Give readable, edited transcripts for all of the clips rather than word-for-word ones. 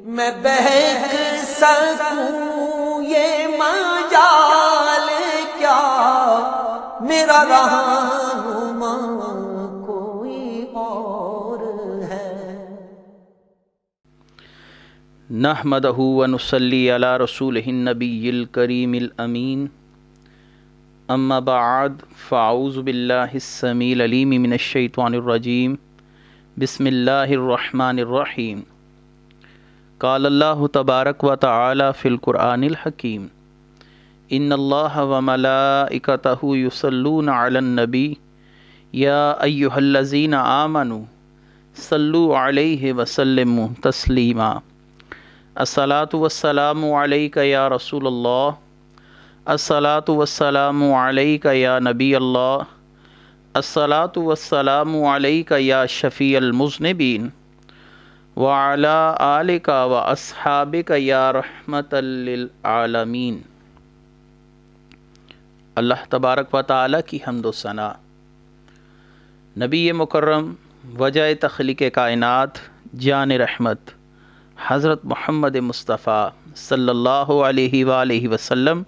میں بہک سکوں یہ مجال کیا، میرا رہنما کوئی اور ہے۔ نحمدہ ونصلی علی رسولہ النبی الکریم الامین، اما بعد فاعوذ باللہ السمیع العلیم من الشیطان الرجیم، بسم اللہ الرحمن الرحیم۔ قال اللہ تبارک و تعالی فی القرآن الحکیم، ان اللہ وملائکتہ یصلون علی النبی یا ایہا الذین آمنوا صلوا علیہ وسلموا تسلیما۔ الصلاۃ والسلام علیک یا رسول اللہ، الصلاۃ والسلام علیک یا نبی اللہ، الصلاۃ والسلام علیک یا شفیع المذنبین، وعلی آلک و اصحابک یا رحمۃ للعالمین۔ اللہ تبارک و تعالیٰ کی حمد و ثنا۔ نبی مکرم وجہ تخلیق کائنات جان رحمت حضرت محمد مصطفیٰ صلی اللہ علیہ وآلہ وسلم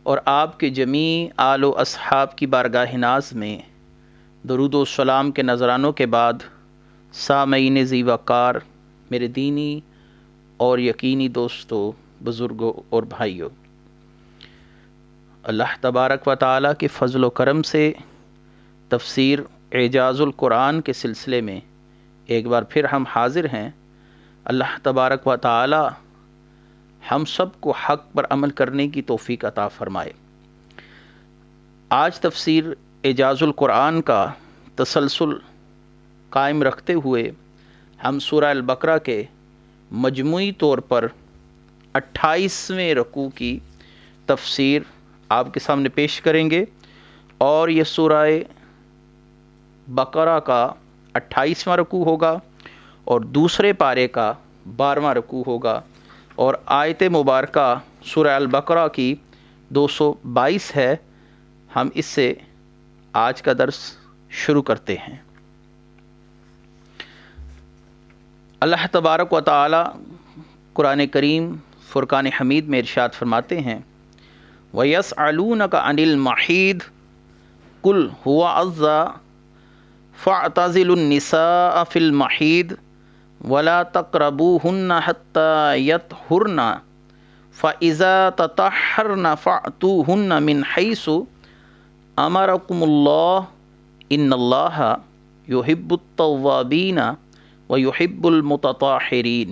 اور آپ کے جمیع آل و اصحاب کی بارگاہ ناز میں درود و سلام کے نذرانوں کے بعد، سامعین ذی وقار، میرے دینی اور یقینی دوستوں، بزرگوں اور بھائیوں، اللہ تبارک و تعالیٰ کے فضل و کرم سے تفسیر اعجاز القرآن کے سلسلے میں ایک بار پھر ہم حاضر ہیں۔ اللہ تبارک و تعالی ہم سب کو حق پر عمل کرنے کی توفیق عطا فرمائے۔ آج تفسیر اعجاز القرآن کا تسلسل قائم رکھتے ہوئے ہم سورہ البقرہ کے مجموعی طور پر 28ویں رکوع کی تفسیر آپ کے سامنے پیش کریں گے، اور یہ سورہ بقرہ کا 28واں رکوع ہوگا اور دوسرے پارے کا 12واں رکوع ہوگا، اور آیت مبارکہ سورہ البقرہ کی 222 ہے۔ ہم اس سے آج کا درس شروع کرتے ہیں۔ اللہ تبارک و تعالی قرآن کریم فرقان حمید میں ارشاد فرماتے ہیں، وَيَسْأَلُونَكَ عَنِ الْمَحِيضِ قُلْ هُوَ أَذًى فَاعْتَزِلُوا النِّسَاءَ فِي الْمَحِيضِ وَلَا تَقْرَبُوهُنَّ حَتَّى يَطْهُرْنَ فَإِذَا تَطَهَّرْنَ فَأْتُوهُنَّ مِنْ حَيْثُ أَمَرَكُمُ اللَّهُ إِنَّ اللَّهَ يُحِبُّ التَّوَّابِينَ وَيُحِبُّ الْمُتَطَهِّرِينَ۔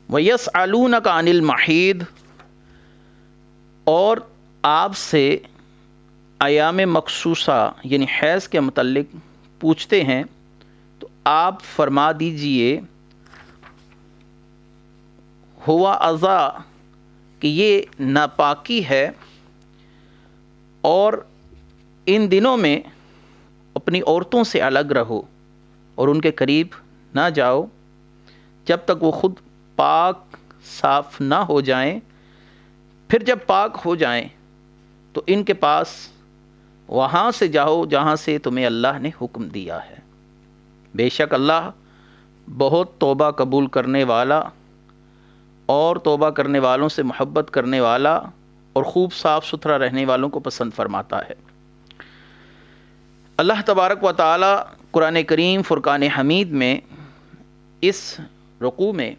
وَيَسْأَلُونَكَ عَنِ الْمَحِيضِ، اور آپ سے ایام مخصوصہ یعنی حیض کے متعلق پوچھتے ہیں، تو آپ فرما دیجئے ہوا اذا، کہ یہ ناپاکی ہے، اور ان دنوں میں اپنی عورتوں سے الگ رہو اور ان کے قریب نہ جاؤ جب تک وہ خود پاک صاف نہ ہو جائیں۔ پھر جب پاک ہو جائیں تو ان کے پاس وہاں سے جاؤ جہاں سے تمہیں اللہ نے حکم دیا ہے۔ بے شک اللہ بہت توبہ قبول کرنے والا اور توبہ کرنے والوں سے محبت کرنے والا اور خوب صاف ستھرا رہنے والوں کو پسند فرماتا ہے۔ اللہ تبارک و تعالی قرآن کریم فرقان حمید میں اس رکوع میں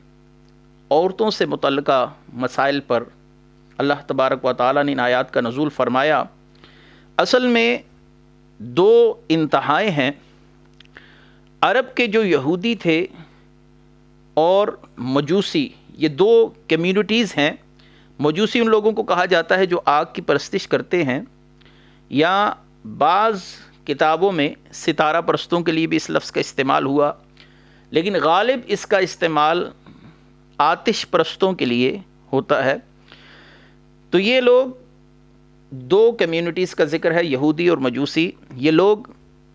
عورتوں سے متعلقہ مسائل پر اللہ تبارک و تعالی نے ان آیات کا نزول فرمایا۔ اصل میں دو انتہائیں ہیں۔ عرب کے جو یہودی تھے اور مجوسی، یہ دو کمیونٹیز ہیں۔ مجوسی ان لوگوں کو کہا جاتا ہے جو آگ کی پرستش کرتے ہیں، یا بعض کتابوں میں ستارہ پرستوں کے لیے بھی اس لفظ کا استعمال ہوا، لیکن غالب اس کا استعمال آتش پرستوں کے لیے ہوتا ہے۔ تو یہ لوگ دو کمیونٹیز کا ذکر ہے، یہودی اور مجوسی۔ یہ لوگ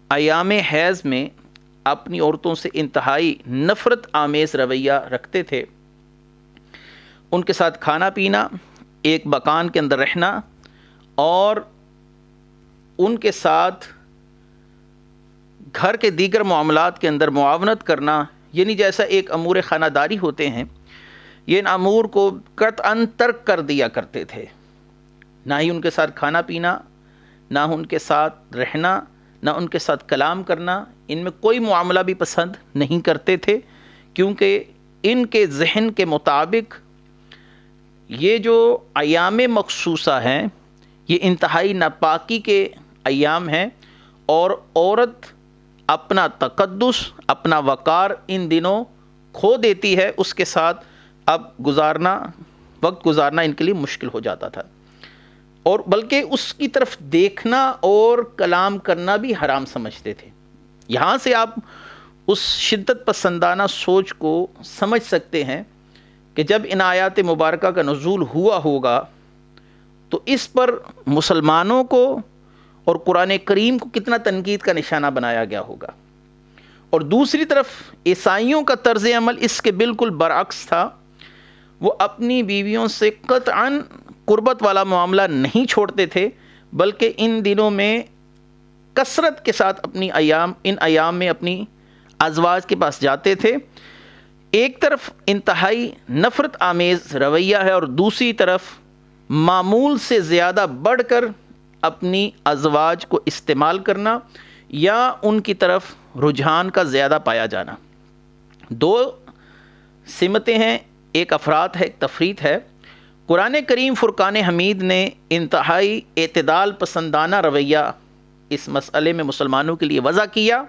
ایام حیض میں اپنی عورتوں سے انتہائی نفرت آمیز رویہ رکھتے تھے۔ ان کے ساتھ کھانا پینا، ایک مکان کے اندر رہنا، اور ان کے ساتھ گھر کے دیگر معاملات کے اندر معاونت کرنا، یعنی جیسا ایک امور خانہ داری ہوتے ہیں، یہ ان امور کو قطعاً ترک کر دیا کرتے تھے، نہ ہی ان کے ساتھ کھانا پینا، نہ ان کے ساتھ رہنا، نہ ان کے ساتھ کلام کرنا، ان میں کوئی معاملہ بھی پسند نہیں کرتے تھے، کیونکہ ان کے ذہن کے مطابق یہ جو ایام مخصوصہ ہیں یہ انتہائی ناپاکی کے ایام ہیں، اور عورت اپنا تقدس، اپنا وقار ان دنوں کھو دیتی ہے، اس کے ساتھ اب وقت گزارنا ان کے لیے مشکل ہو جاتا تھا، اور بلکہ اس کی طرف دیکھنا اور کلام کرنا بھی حرام سمجھتے تھے۔ یہاں سے آپ اس شدت پسندانہ سوچ کو سمجھ سکتے ہیں کہ جب ان آیات مبارکہ کا نزول ہوا ہوگا تو اس پر مسلمانوں کو اور قرآن کریم کو کتنا تنقید کا نشانہ بنایا گیا ہوگا، اور دوسری طرف عیسائیوں کا طرز عمل اس کے بالکل برعکس تھا۔ وہ اپنی بیویوں سے قطعاً قربت والا معاملہ نہیں چھوڑتے تھے، بلکہ ان دنوں میں کثرت کے ساتھ ان ایام میں اپنی ازواج کے پاس جاتے تھے۔ ایک طرف انتہائی نفرت آمیز رویہ ہے، اور دوسری طرف معمول سے زیادہ بڑھ کر اپنی ازواج کو استعمال کرنا یا ان کی طرف رجحان کا زیادہ پایا جانا۔ دو سمتیں ہیں، ایک افراط ہے، ایک تفریط ہے۔ قرآن کریم فرقان حمید نے انتہائی اعتدال پسندانہ رویہ اس مسئلے میں مسلمانوں کے لیے وضع کیا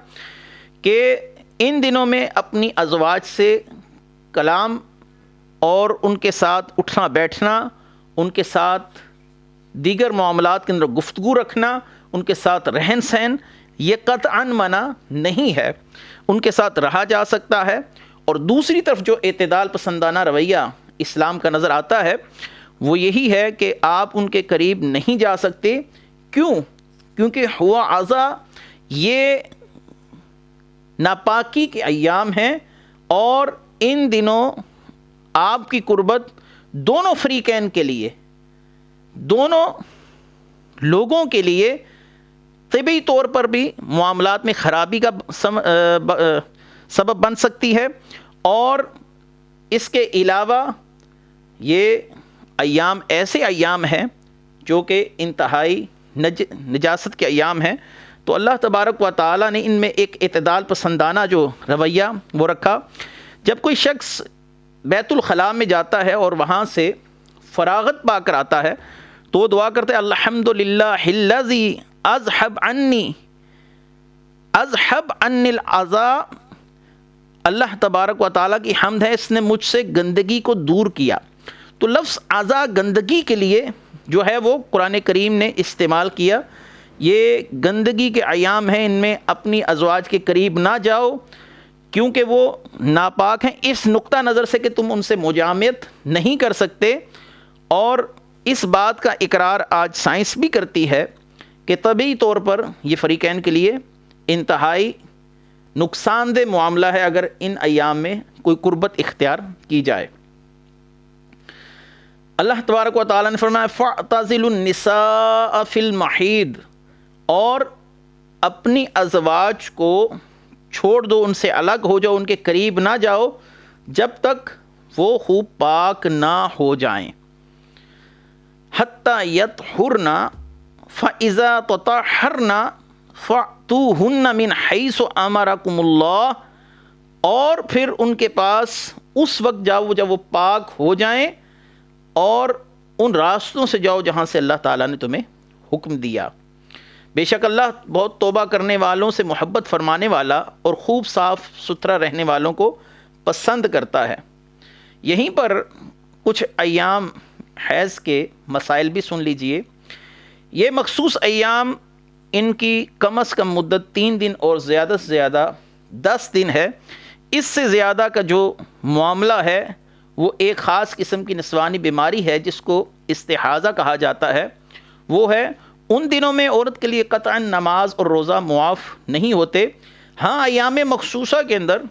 کہ ان دنوں میں اپنی ازواج سے کلام اور ان کے ساتھ اٹھنا بیٹھنا، ان کے ساتھ دیگر معاملات کے اندر گفتگو رکھنا، ان کے ساتھ رہن سہن، یہ قطعاً منع نہیں ہے، ان کے ساتھ رہا جا سکتا ہے۔ اور دوسری طرف جو اعتدال پسندانہ رویہ اسلام کا نظر آتا ہے وہ یہی ہے کہ آپ ان کے قریب نہیں جا سکتے۔ کیونکہ ہوا عزا یہ ناپاکی کے ایام ہیں، اور ان دنوں آپ کی قربت دونوں فریقین کے لیے، دونوں لوگوں کے لیے طبعی طور پر بھی معاملات میں خرابی کا سبب بن سکتی ہے، اور اس کے علاوہ یہ ایام ایسے ایام ہیں جو کہ انتہائی نجاست کے ایام ہیں۔ تو اللہ تبارک و تعالیٰ نے ان میں ایک اعتدال پسندانہ جو رویہ وہ رکھا۔ جب کوئی شخص بیت الخلاء میں جاتا ہے اور وہاں سے فراغت پا کر آتا ہے تو وہ دعا کرتے ہیں الحمدللہ الذی اذھب عنی العزا، اللہ تبارک و تعالیٰ کی حمد ہے اس نے مجھ سے گندگی کو دور کیا۔ تو لفظ عزا گندگی کے لیے جو ہے وہ قرآن کریم نے استعمال کیا۔ یہ گندگی کے ایام ہیں، ان میں اپنی ازواج کے قریب نہ جاؤ کیونکہ وہ ناپاک ہیں، اس نقطہ نظر سے کہ تم ان سے مجامعت نہیں کر سکتے۔ اور اس بات کا اقرار آج سائنس بھی کرتی ہے کہ طبعی طور پر یہ فریقین کے لیے انتہائی نقصان دہ معاملہ ہے اگر ان ایام میں کوئی قربت اختیار کی جائے۔ اللہ تبارک و تعالیٰ نے فرمایا فَاعْتَزِلُوا النِّسَاءَ فِي الْمَحِيضِ، اور اپنی ازواج کو چھوڑ دو، ان سے الگ ہو جاؤ، ان کے قریب نہ جاؤ جب تک وہ خوب پاک نہ ہو جائیں۔ حَتَّى يَطْهُرْنَ فَإِذَا تَطَهَّرْنَ فَأْتُوهُنَّ مِنْ حَيْثُ أَمَرَكُمُ اللَّهُ، اور پھر ان کے پاس اس وقت جاؤ جب وہ پاک ہو جائیں، اور ان راستوں سے جاؤ جہاں سے اللہ تعالیٰ نے تمہیں حکم دیا۔ بے شک اللہ بہت توبہ کرنے والوں سے محبت فرمانے والا اور خوب صاف ستھرا رہنے والوں کو پسند کرتا ہے۔ یہیں پر کچھ ایام حیض کے مسائل بھی سن لیجئے۔ یہ مخصوص ایام ان کی کم از کم مدت 3 دن اور زیادہ سے زیادہ 10 دن ہے۔ اس سے زیادہ کا جو معاملہ ہے وہ ایک خاص قسم کی نسوانی بیماری ہے جس کو استحاضہ کہا جاتا ہے۔ وہ ہے ان دنوں میں عورت کے لیے قطعاً نماز اور روزہ معاف نہیں ہوتے۔ ہاں ایام مخصوصہ کے اندر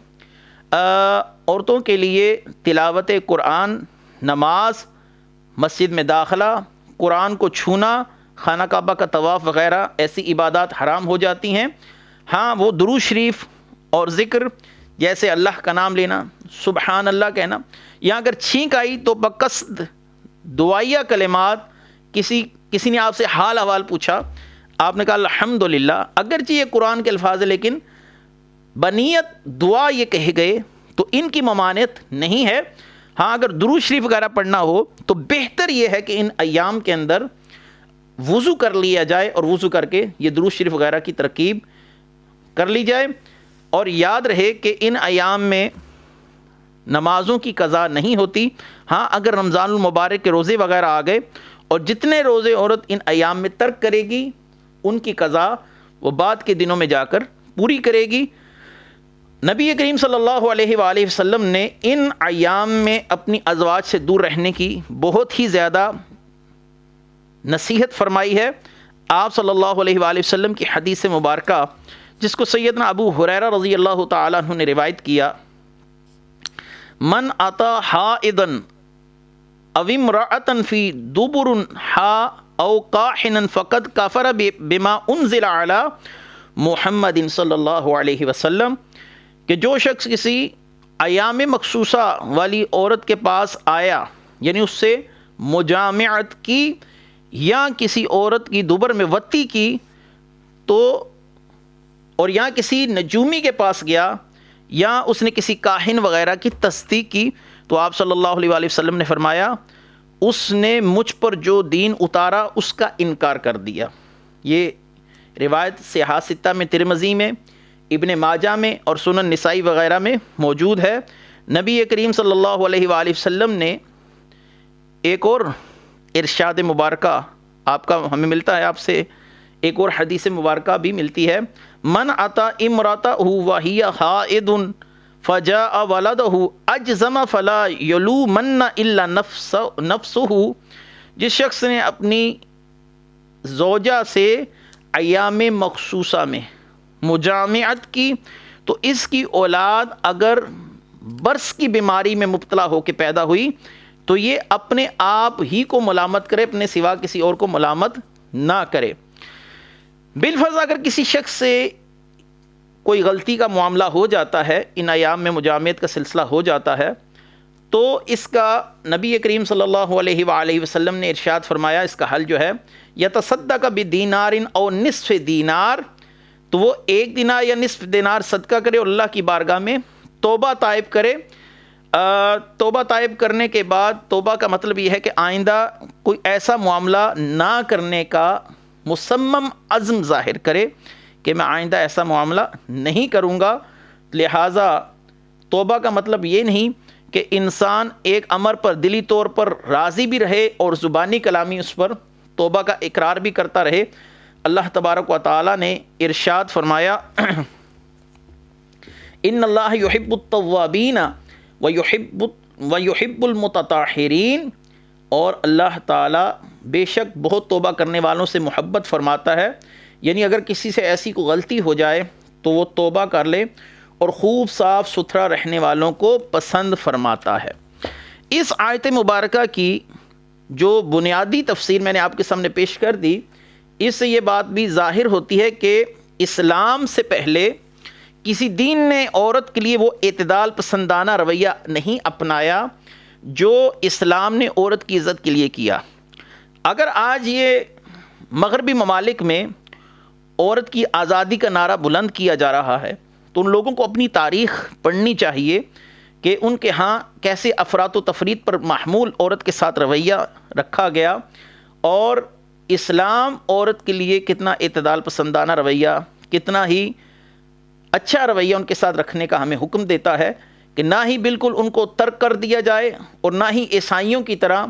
عورتوں کے لیے تلاوت قرآن، نماز، مسجد میں داخلہ، قرآن کو چھونا، خانہ کعبہ کا طواف وغیرہ ایسی عبادات حرام ہو جاتی ہیں۔ ہاں وہ درود شریف اور ذکر جیسے اللہ کا نام لینا، سبحان اللہ کہنا، یا اگر چھینک آئی تو بقصد دعائیہ کلمات، کسی نے آپ سے حال احوال پوچھا، آپ نے کہا الحمدللہ، اگرچہ یہ قرآن کے الفاظ ہے لیکن بنیت دعا یہ کہے گئے تو ان کی ممانعت نہیں ہے۔ ہاں اگر درود شریف وغیرہ پڑھنا ہو تو بہتر یہ ہے کہ ان ایام کے اندر وضو کر لیا جائے اور وضو کر کے یہ درود شریف وغیرہ کی ترکیب کر لی جائے، اور یاد رہے کہ ان ایام میں نمازوں کی قضا نہیں ہوتی۔ ہاں اگر رمضان المبارک کے روزے وغیرہ آ گئے اور جتنے روزے عورت ان ایام میں ترک کرے گی ان کی قضا وہ بعد کے دنوں میں جا کر پوری کرے گی۔ نبی کریم صلی اللہ علیہ وآلہ وسلم نے ان ایام میں اپنی ازواج سے دور رہنے کی بہت ہی زیادہ نصیحت فرمائی ہے۔ آپ صلی اللہ علیہ وآلہ وسلم کی حدیث مبارکہ جس کو سیدنا ابو ہریرہ رضی اللہ تعالیٰ عنہ نے روایت کیا، من اتا حائضا او امرأة فی دبر او قاحنا فقد کفر بما انزل علی محمد صلی اللہ علیہ وسلم، کہ جو شخص کسی ایام مخصوصہ والی عورت کے پاس آیا، یعنی اس سے مجامعت کی یا کسی عورت کی دبر میں وطی کی، تو اور یا کسی نجومی کے پاس گیا یا اس نے کسی کاہن وغیرہ کی تصدیق کی، تو آپ صلی اللہ علیہ وآلہ وسلم نے فرمایا اس نے مجھ پر جو دین اتارا اس کا انکار کر دیا۔ یہ روایت صحاح ستہ میں، ترمذی میں، ابن ماجہ میں اور سنن نسائی وغیرہ میں موجود ہے۔ نبی کریم صلی اللہ علیہ وآلہ وسلم نے ایک اور ارشاد مبارکہ آپ کا ہمیں ملتا ہے، آپ سے ایک اور حدیث مبارکہ بھی ملتی ہے، من اتا امرأتہ وہی حائض فجاء ولدہ اجزم فلا یلومن الا نفسہ، جس شخص نے اپنی زوجہ سے ایام مخصوصہ میں مجامعت کی تو اس کی اولاد اگر برس کی بیماری میں مبتلا ہو کے پیدا ہوئی تو یہ اپنے آپ ہی کو ملامت کرے، اپنے سوا کسی اور کو ملامت نہ کرے۔ بالفرض اگر کسی شخص سے کوئی غلطی کا معاملہ ہو جاتا ہے، ان ایام میں مجامعت کا سلسلہ ہو جاتا ہے، تو اس کا نبی کریم صلی اللہ علیہ وآلہ وسلم نے ارشاد فرمایا اس کا حل جو ہے یتصدق بدینار او نصف دینار، تو وہ 1 دینار یا نصف دینار صدقہ کرے اور اللہ کی بارگاہ میں توبہ طائب کرے۔ توبہ طائب کرنے کے بعد، توبہ کا مطلب یہ ہے کہ آئندہ کوئی ایسا معاملہ نہ کرنے کا مصمم عزم ظاہر کرے کہ میں آئندہ ایسا معاملہ نہیں کروں گا۔ لہٰذا توبہ کا مطلب یہ نہیں کہ انسان ایک امر پر دلی طور پر راضی بھی رہے اور زبانی کلامی اس پر توبہ کا اقرار بھی کرتا رہے۔ اللہ تبارک و تعالی نے ارشاد فرمایا ان اللہ یحب التوابین ویحب المتطہرین، اور اللہ تعالی بے شک بہت توبہ کرنے والوں سے محبت فرماتا ہے، یعنی اگر کسی سے ایسی کوئی غلطی ہو جائے تو وہ توبہ کر لے اور خوب صاف ستھرا رہنے والوں کو پسند فرماتا ہے۔ اس آیت مبارکہ کی جو بنیادی تفسیر میں نے آپ کے سامنے پیش کر دی، اس سے یہ بات بھی ظاہر ہوتی ہے کہ اسلام سے پہلے کسی دین نے عورت کے لیے وہ اعتدال پسندانہ رویہ نہیں اپنایا جو اسلام نے عورت کی عزت کے لیے کیا۔ اگر آج یہ مغربی ممالک میں عورت کی آزادی کا نعرہ بلند کیا جا رہا ہے تو ان لوگوں کو اپنی تاریخ پڑھنی چاہیے کہ ان کے ہاں کیسے افراط و تفریط پر محمول عورت کے ساتھ رویہ رکھا گیا، اور اسلام عورت کے لیے کتنا اعتدال پسندانہ رویہ، کتنا ہی اچھا رویہ ان کے ساتھ رکھنے کا ہمیں حکم دیتا ہے کہ نہ ہی بالکل ان کو ترک کر دیا جائے اور نہ ہی عیسائیوں کی طرح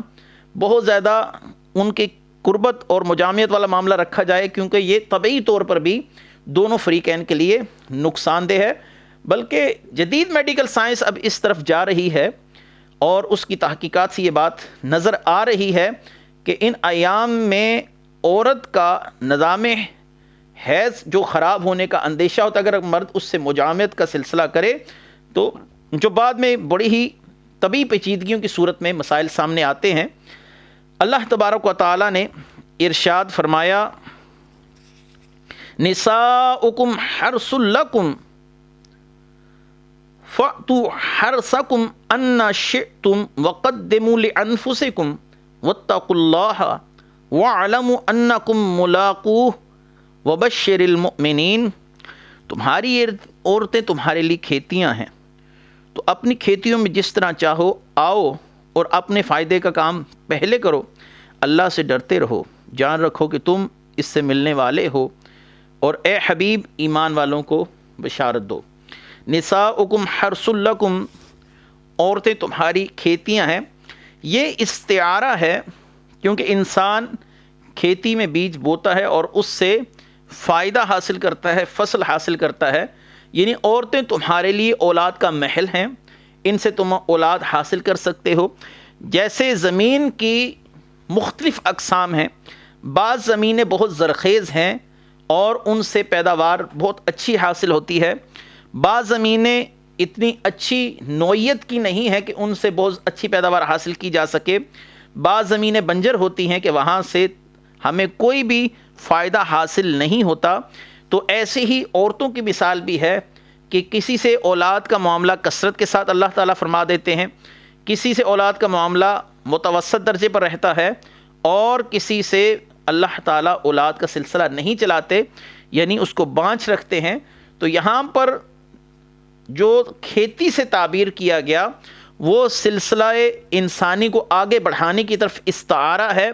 بہت زیادہ ان کے قربت اور مجامعت والا معاملہ رکھا جائے، کیونکہ یہ طبعی طور پر بھی دونوں فریقین کے لیے نقصان دہ ہے۔ بلکہ جدید میڈیکل سائنس اب اس طرف جا رہی ہے اور اس کی تحقیقات سے یہ بات نظر آ رہی ہے کہ ان ایام میں عورت کا نظام حیض جو خراب ہونے کا اندیشہ ہوتا ہے، اگر مرد اس سے مجامعت کا سلسلہ کرے تو جو بعد میں بڑی ہی طبی پیچیدگیوں کی صورت میں مسائل سامنے آتے ہیں۔ اللہ تبارک و تعالی نے ارشاد فرمایا نساؤکم حرث لکم فَأْتُوا حَرْثَكُمْ أَنَّ شِئْتُمْ وَقَدِّمُوا لِأَنفُسِكُمْ وَاتَّقُوا اللَّهَ وَاعْلَمُوا أَنَّكُمْ مُلَاقُوهُ وَبَشِّرِ الْمُؤْمِنِينَ۔ تمہاری عورتیں تمہارے لیے کھیتیاں ہیں، تو اپنی کھیتیوں میں جس طرح چاہو آؤ اور اپنے فائدے کا کام پہلے کرو، اللہ سے ڈرتے رہو، جان رکھو کہ تم اس سے ملنے والے ہو، اور اے حبیب ایمان والوں کو بشارت دو۔ نساؤکم حرث لکم، عورتیں تمہاری کھیتیاں ہیں، یہ استعارہ ہے کیونکہ انسان کھیتی میں بیج بوتا ہے اور اس سے فائدہ حاصل کرتا ہے، فصل حاصل کرتا ہے، یعنی عورتیں تمہارے لیے اولاد کا محل ہیں، ان سے تم اولاد حاصل کر سکتے ہو۔ جیسے زمین کی مختلف اقسام ہیں، بعض زمینیں بہت زرخیز ہیں اور ان سے پیداوار بہت اچھی حاصل ہوتی ہے، بعض زمینیں اتنی اچھی نوعیت کی نہیں ہے کہ ان سے بہت اچھی پیداوار حاصل کی جا سکے، بعض زمینیں بنجر ہوتی ہیں کہ وہاں سے ہمیں کوئی بھی فائدہ حاصل نہیں ہوتا۔ تو ایسے ہی عورتوں کی مثال بھی ہے کہ کسی سے اولاد کا معاملہ کثرت کے ساتھ اللہ تعالیٰ فرما دیتے ہیں، کسی سے اولاد کا معاملہ متوسط درجے پر رہتا ہے، اور کسی سے اللہ تعالیٰ اولاد کا سلسلہ نہیں چلاتے، یعنی اس کو بانچ رکھتے ہیں۔ تو یہاں پر جو کھیتی سے تعبیر کیا گیا وہ سلسلہ انسانی کو آگے بڑھانے کی طرف استعارہ ہے،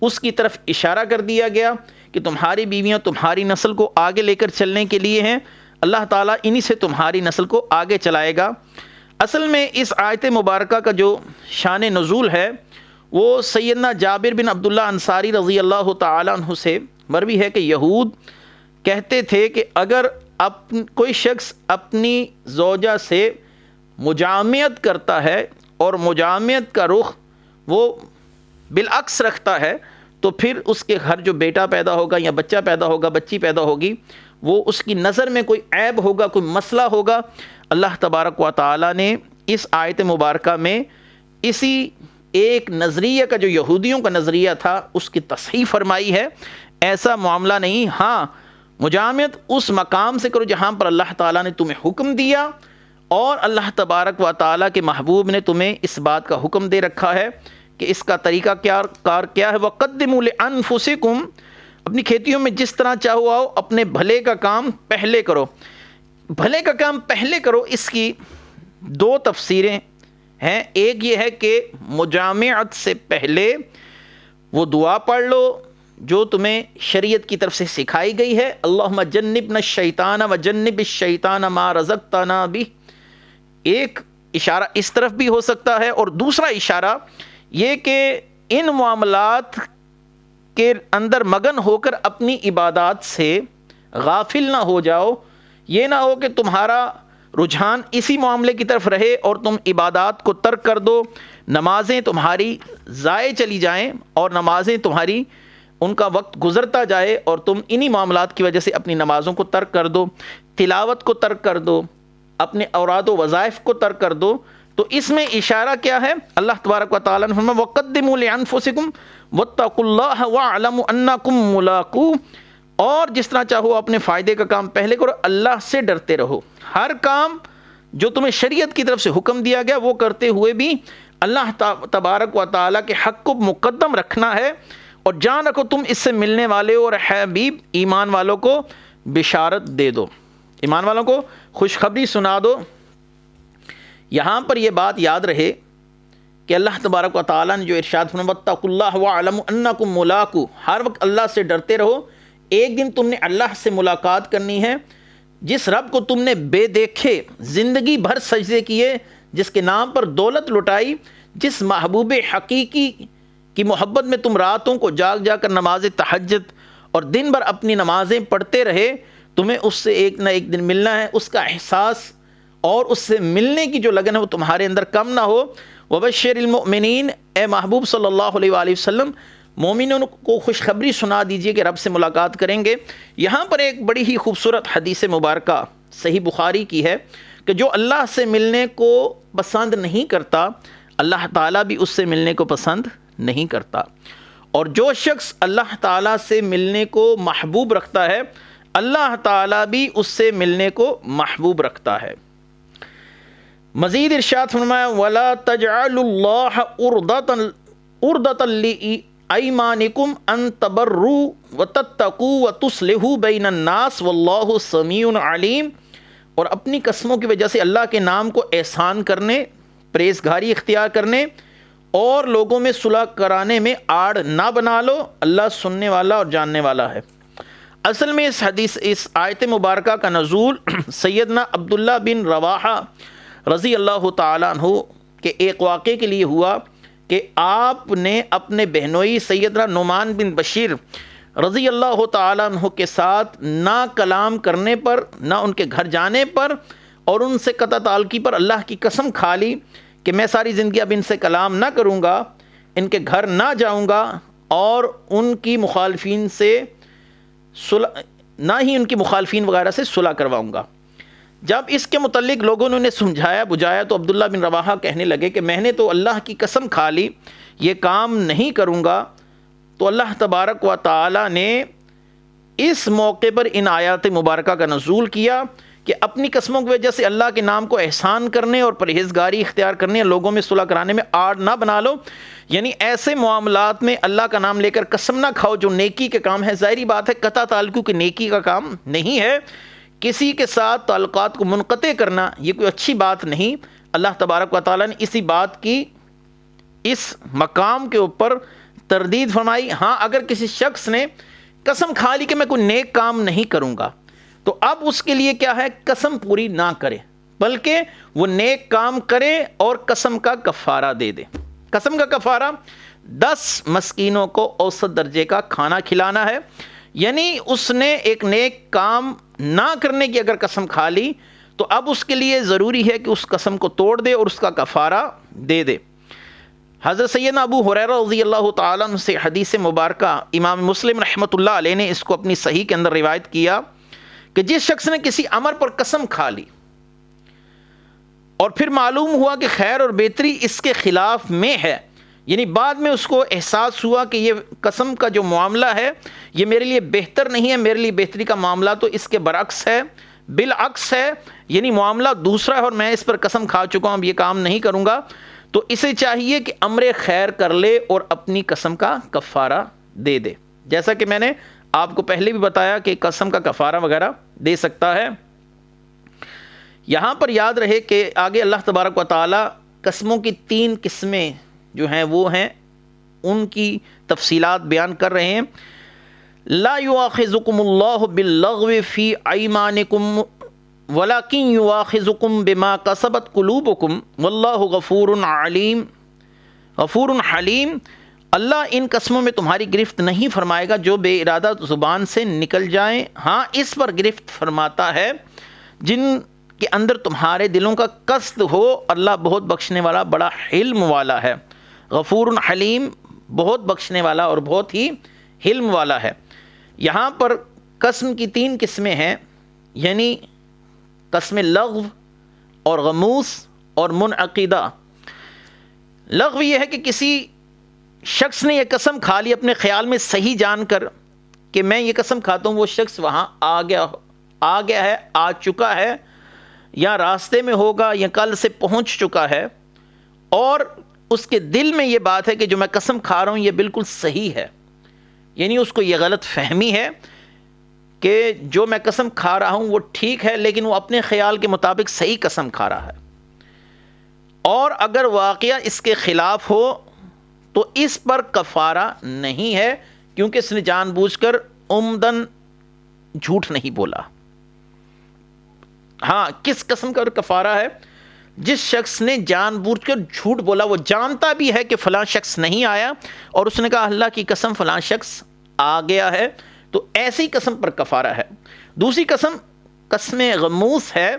اس کی طرف اشارہ کر دیا گیا کہ تمہاری بیویاں تمہاری نسل کو آگے لے کر چلنے کے لیے ہیں، اللہ تعالیٰ انہی سے تمہاری نسل کو آگے چلائے گا۔ اصل میں اس آیت مبارکہ کا جو شان نزول ہے وہ سیدنا جابر بن عبداللہ انصاری رضی اللہ تعالیٰ عنہ سے مروی ہے کہ یہود کہتے تھے کہ اگر کوئی شخص اپنی زوجہ سے مجامعت کرتا ہے اور مجامعت کا رخ وہ بالعکس رکھتا ہے تو پھر اس کے گھر جو بیٹا پیدا ہوگا یا بچہ پیدا ہوگا، بچی پیدا ہوگی، وہ اس کی نظر میں کوئی عیب ہوگا، کوئی مسئلہ ہوگا۔ اللہ تبارک و تعالیٰ نے اس آیت مبارکہ میں اسی ایک نظریہ کا جو یہودیوں کا نظریہ تھا اس کی تصحیح فرمائی ہے۔ ایسا معاملہ نہیں، ہاں مجامعت اس مقام سے کرو جہاں پر اللہ تعالیٰ نے تمہیں حکم دیا، اور اللہ تبارک و تعالیٰ کے محبوب نے تمہیں اس بات کا حکم دے رکھا ہے کہ اس کا طریقہ کار کیا ہے۔ وَقَدِّمُوا لِأَنفُسِكُمْ، اپنی کھیتیوں میں جس طرح چاہو آؤ، اپنے بھلے کا کام پہلے کرو۔ بھلے کا کام پہلے کرو، اس کی دو تفسیریں ہیں۔ ایک یہ ہے کہ مجامعت سے پہلے وہ دعا پڑھ لو جو تمہیں شریعت کی طرف سے سکھائی گئی ہے، اللہم جنبنا الشیطان وجنب الشیطان ما رزقتنا بہ۔ ایک اشارہ اس طرف بھی ہو سکتا ہے، اور دوسرا اشارہ یہ کہ ان معاملات کے اندر مگن ہو کر اپنی عبادات سے غافل نہ ہو جاؤ، یہ نہ ہو کہ تمہارا رجحان اسی معاملے کی طرف رہے اور تم عبادات کو ترک کر دو، نمازیں تمہاری ضائع چلی جائیں اور نمازیں تمہاری ان کا وقت گزرتا جائے اور تم انہی معاملات کی وجہ سے اپنی نمازوں کو ترک کر دو، تلاوت کو ترک کر دو، اپنے اوراد و وظائف کو ترک کر دو۔ تو اس میں اشارہ کیا ہے؟ اللہ تبارک و تعالیٰ نے فرمایا وَقَدِّمُوا لِأَنفُسِكُمْ وَاتَّقُوا اللَّهَ وَاعْلَمُوا أَنَّكُمْ مُلَاقُوهُ، اور جس طرح چاہو اپنے فائدے کا کام پہلے کرو، اللہ سے ڈرتے رہو۔ ہر کام جو تمہیں شریعت کی طرف سے حکم دیا گیا وہ کرتے ہوئے بھی اللہ تبارک و تعالیٰ کے حق کو مقدم رکھنا ہے، اور جان رکھو تم اس سے ملنے والے ہو، اور حبیب ایمان والوں کو بشارت دے دو، ایمان والوں کو خوشخبری سنا دو۔ یہاں پر یہ بات یاد رہے کہ اللہ تبارک و تعالیٰ نے جو ارشاد فرمایا وَاتَّقُوا اللَّهَ وَاعْلَمُوا أَنَّكُمْ مُلَاقُوهُ، ہر وقت اللہ سے ڈرتے رہو، ایک دن تم نے اللہ سے ملاقات کرنی ہے، جس رب کو تم نے بے دیکھے زندگی بھر سجدے کیے، جس کے نام پر دولت لٹائی، جس محبوب حقیقی کی محبت میں تم راتوں کو جاگ جا کر نماز تہجد اور دن بھر اپنی نمازیں پڑھتے رہے، تمہیں اس سے ایک نہ ایک دن ملنا ہے، اس کا احساس اور اس سے ملنے کی جو لگن ہے وہ تمہارے اندر کم نہ ہو۔ وبشر المؤمنین، اے محبوب صلی اللہ علیہ وآلہ وسلم مومنوں کو خوشخبری سنا دیجئے کہ رب سے ملاقات کریں گے۔ یہاں پر ایک بڑی ہی خوبصورت حدیث مبارکہ صحیح بخاری کی ہے کہ جو اللہ سے ملنے کو پسند نہیں کرتا، اللہ تعالیٰ بھی اس سے ملنے کو پسند نہیں کرتا، اور جو شخص اللہ تعالیٰ سے ملنے کو محبوب رکھتا ہے اللہ تعالیٰ بھی اس سے ملنے کو محبوب رکھتا ہے۔ مزید ارشاد فرمایا وَلَا تَجْعَلُوا اللَّهَ عُرْضَةً لِأَيْمَانِكُمْ أَن تَبَرُّوا وَتَتَّقُوا وَتُصْلِحُوا بَيْنَ النَّاسِ وَاللَّهُ سَمِيعٌ عَلِيمٌ، اور اپنی قسموں کی وجہ سے اللہ کے نام کو احسان کرنے، پرہیزگاری اختیار کرنے اور لوگوں میں صلح کرانے میں آڑ نہ بنا لو، اللہ سننے والا اور جاننے والا ہے۔ اصل میں اس آیت مبارکہ کا نزول سیدنا عبداللہ بن رواحہ رضی اللہ تعالیٰ عنہ کے ایک واقعے کے لیے ہوا کہ آپ نے اپنے بہنوئی سیدنا نعمان بن بشیر رضی اللہ تعالیٰ عنہ کے ساتھ نہ کلام کرنے پر، نہ ان کے گھر جانے پر اور ان سے قطع تعلقی پر اللہ کی قسم کھا لی کہ میں ساری زندگی اب ان سے کلام نہ کروں گا، ان کے گھر نہ جاؤں گا اور ان کی مخالفین سے نہ ہی ان کی مخالفین وغیرہ سے صلح کرواؤں گا۔ جب اس کے متعلق لوگوں نے انہیں سمجھایا بجھایا تو عبداللہ بن رواحہ کہنے لگے کہ میں نے تو اللہ کی قسم کھا لی یہ کام نہیں کروں گا۔ تو اللہ تبارک و تعالی نے اس موقع پر ان آیات مبارکہ کا نزول کیا کہ اپنی قسموں کی وجہ سے اللہ کے نام کو احسان کرنے اور پرہیزگاری اختیار کرنے اور لوگوں میں صلح کرانے میں آڑ نہ بنا لو، یعنی ایسے معاملات میں اللہ کا نام لے کر قسم نہ کھاؤ جو نیکی کے کام ہے۔ ظاہری بات ہے قطع تعلق کی نیکی کا کام نہیں ہے، کسی کے ساتھ تعلقات کو منقطع کرنا یہ کوئی اچھی بات نہیں۔ اللہ تبارک و تعالیٰ نے اسی بات کی اس مقام کے اوپر تردید فرمائی۔ ہاں اگر کسی شخص نے قسم کھا لی کہ میں کوئی نیک کام نہیں کروں گا تو اب اس کے لیے کیا ہے، قسم پوری نہ کرے بلکہ وہ نیک کام کرے اور قسم کا کفارہ دے دے۔ قسم کا کفارہ 10 مسکینوں کو اوسط درجے کا کھانا کھلانا ہے، یعنی اس نے ایک نیک کام نہ کرنے کی اگر قسم کھا لی تو اب اس کے لیے ضروری ہے کہ اس قسم کو توڑ دے اور اس کا کفارہ دے دے۔ حضرت سیدنا ابو ہریرہ رضی اللہ تعالیٰ عنہ سے حدیث مبارکہ امام مسلم رحمۃ اللہ علیہ نے اس کو اپنی صحیح کے اندر روایت کیا کہ جس شخص نے کسی امر پر قسم کھا لی اور پھر معلوم ہوا کہ خیر اور بہتری اس کے خلاف میں ہے، یعنی بعد میں اس کو احساس ہوا کہ یہ قسم کا جو معاملہ ہے یہ میرے لیے بہتر نہیں ہے، میرے لیے بہتری کا معاملہ تو اس کے برعکس ہے، بالعکس ہے، یعنی معاملہ دوسرا ہے اور میں اس پر قسم کھا چکا ہوں اب یہ کام نہیں کروں گا، تو اسے چاہیے کہ امر خیر کر لے اور اپنی قسم کا کفارہ دے دے۔ جیسا کہ میں نے آپ کو پہلے بھی بتایا کہ قسم کا کفارہ وغیرہ دے سکتا ہے۔ یہاں پر یاد رہے کہ آگے اللہ تبارک و تعالی قسموں کی 3 قسمیں جو ہیں وہ ہیں، ان کی تفصیلات بیان کر رہے ہیں۔ لا یؤاخذکم اللہ باللغو فی ایمانکم ولکن یؤاخذکم بما کسبت قلوبکم واللہ غفور علیم غفور حلیم۔ اللہ ان قسموں میں تمہاری گرفت نہیں فرمائے گا جو بے ارادہ زبان سے نکل جائیں، ہاں اس پر گرفت فرماتا ہے جن کے اندر تمہارے دلوں کا قصد ہو، اللہ بہت بخشنے والا بڑا حلم والا ہے۔ غفور حلیم، بہت بخشنے والا اور بہت ہی حلم والا ہے۔ یہاں پر قسم کی 3 قسمیں ہیں، یعنی قسم لغو اور غموس اور منعقدہ۔ لغو یہ ہے کہ کسی شخص نے یہ قسم کھا لی اپنے خیال میں صحیح جان کر کہ میں یہ قسم کھاتا ہوں، وہ شخص وہاں آ گیا ہے، آ چکا ہے، یا راستے میں ہوگا یا کل سے پہنچ چکا ہے، اور اس کے دل میں یہ بات ہے کہ جو میں قسم کھا رہا ہوں یہ بالکل صحیح ہے، یعنی اس کو یہ غلط فہمی ہے کہ جو میں قسم کھا رہا ہوں وہ ٹھیک ہے، لیکن وہ اپنے خیال کے مطابق صحیح قسم کھا رہا ہے، اور اگر واقعہ اس کے خلاف ہو تو اس پر کفارہ نہیں ہے کیونکہ اس نے جان بوجھ کر عمدن جھوٹ نہیں بولا۔ ہاں کس قسم کا کفارہ ہے؟ جس شخص نے جان بوجھ کر جھوٹ بولا، وہ جانتا بھی ہے کہ فلاں شخص نہیں آیا اور اس نے کہا اللہ کی قسم فلاں شخص آ گیا ہے، تو ایسی قسم پر کفارہ ہے۔ دوسری قسم قسم غموس ہے،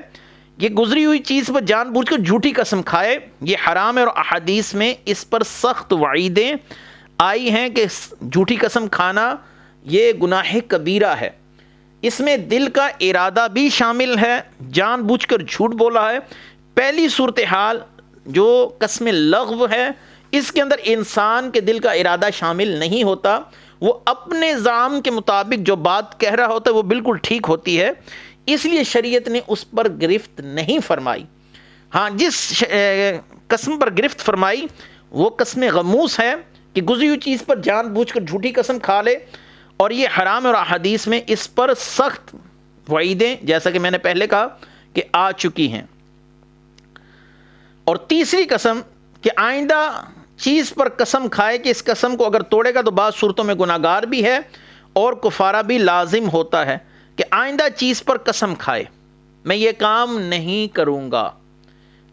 یہ گزری ہوئی چیز پر جان بوجھ کر جھوٹی قسم کھائے، یہ حرام ہے اور احادیث میں اس پر سخت وعیدیں آئی ہیں کہ جھوٹی قسم کھانا یہ گناہ کبیرہ ہے، اس میں دل کا ارادہ بھی شامل ہے، جان بوجھ کر جھوٹ بولا ہے۔ پہلی صورتحال جو قسم لغو ہے اس کے اندر انسان کے دل کا ارادہ شامل نہیں ہوتا، وہ اپنے زعم کے مطابق جو بات کہہ رہا ہوتا ہے وہ بالکل ٹھیک ہوتی ہے، اس لیے شریعت نے اس پر گرفت نہیں فرمائی۔ ہاں جس قسم پر گرفت فرمائی وہ قسم غموس ہے کہ گزری ہوئی چیز پر جان بوجھ کر جھوٹی قسم کھا لے، اور یہ حرام، اور احادیث میں اس پر سخت وعیدیں جیسا کہ میں نے پہلے کہا کہ آ چکی ہیں۔ اور تیسری قسم کہ آئندہ چیز پر قسم کھائے کہ اس قسم کو اگر توڑے گا تو بعض صورتوں میں گناہ گار بھی ہے اور کفارہ بھی لازم ہوتا ہے، کہ آئندہ چیز پر قسم کھائے میں یہ کام نہیں کروں گا،